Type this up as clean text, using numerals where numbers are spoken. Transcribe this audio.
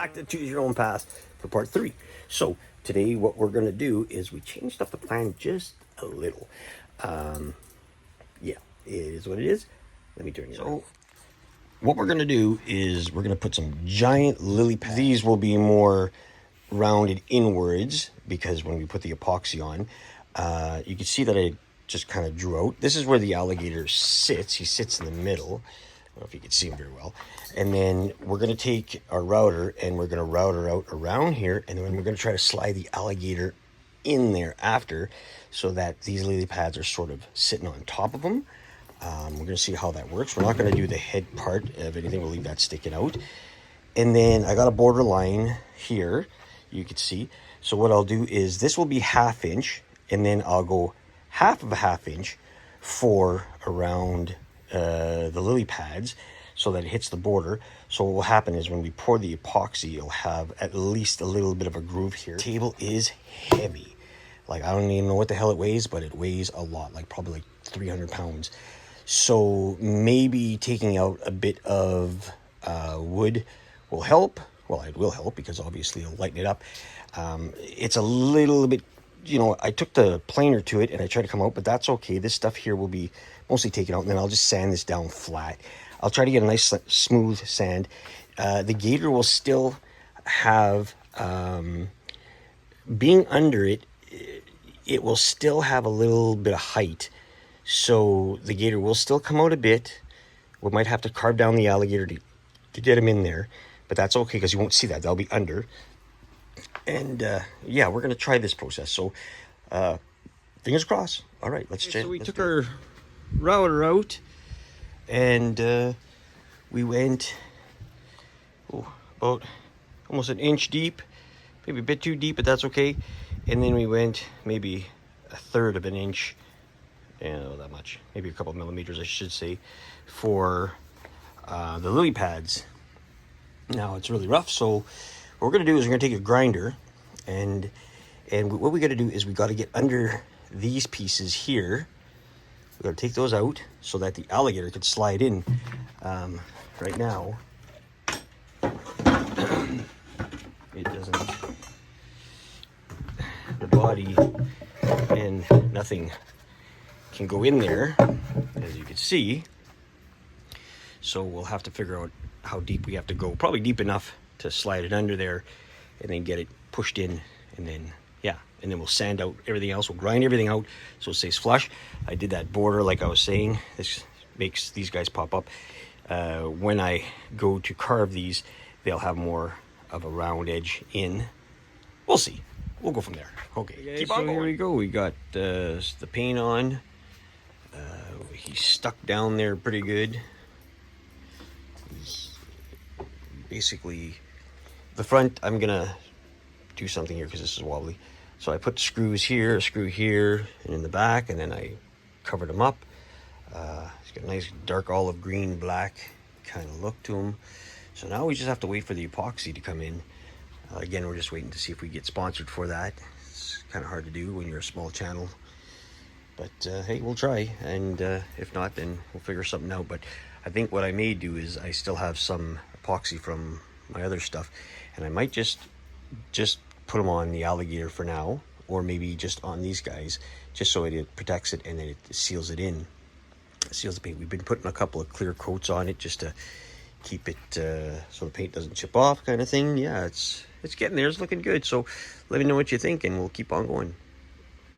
back to Choose Your Own Path for part 3. So today what we're going to do is we changed up the plan just a little. Yeah, it is what it is. Let me turn it on. What we're going to do is we're going to put some giant lily pads. These will be more rounded inwards because when we put the epoxy on, you can see that I just kind of drew out. This is where the alligator sits. He sits in the middle. I don't know if you can see him very well. And then we're going to take our router and we're going to router out around here. And then we're going to try to slide the alligator in there after so that these lily pads are sort of sitting on top of them. We're going to see how that works. We're not going to do the head part of anything. We'll leave that sticking out. And then I got a border line here, you can see. So what I'll do is this will be 1/2 inch. And then I'll go 1/2 of a 1/2 inch for around the lily pads so that it hits the border. So what will happen is when we pour the epoxy, you'll have at least a little bit of a groove here. The table is heavy. Like, I don't even know what the hell it weighs, but it weighs a lot, like probably like 300 pounds. So maybe taking out a bit of wood will help. Well, it will help because obviously it'll lighten it up. It's a little bit, you know, I took the planer to it and I tried to come out, but that's okay. This stuff here will be mostly taken out, and then I'll just sand this down flat. I'll try to get a nice smooth sand. The gator will still have, being under it, it will still have a little bit of height. So the gator will still come out a bit. We might have to carve down the alligator to get him in there, but that's okay because you won't see that. They'll be under. And yeah, we're going to try this process. So fingers crossed. All right, let's check. So we took our router out and we went about almost an inch deep, maybe a bit too deep, but that's okay. And then we went maybe 1/3 of an inch, not that much, maybe a couple millimeters I should say, for the lily pads. Now it's really rough, so what we're going to do is we're going to take a grinder and what we got to do is we got to get under these pieces here. We got to take those out so that the alligator could slide in. Right now it doesn't, the body and nothing can go in there, as you can see. So we'll have to figure out how deep we have to go. Probably deep enough to slide it under there and then get it pushed in, and then yeah, and then we'll sand out everything else. We'll grind everything out so it stays flush. I did that border like I was saying. This makes these guys pop up. When I go to carve these, they'll have more of a round edge in. We'll see. We'll go from there. Okay, keep on going. Here we go. We got the paint on. He's stuck down there pretty good. Basically, the front, I'm gonna do something here because this is wobbly. So I put screws here, a screw here, and in the back, and then I covered them up. It's got a nice dark olive green, black kind of look to them. So now we just have to wait for the epoxy to come in. Again, we're just waiting to see if we get sponsored for that. It's kind of hard to do when you're a small channel. But hey, we'll try, and if not, then we'll figure something out. But I think what I may do is I still have some epoxy from my other stuff, and I might just put them on the alligator for now, or maybe just on these guys, just so it protects it and then it seals it in. It seals the paint. We've been putting a couple of clear coats on it just to keep it so the paint doesn't chip off, kind of thing. Yeah, it's getting there. It's looking good. So let me know what you think, and we'll keep on going.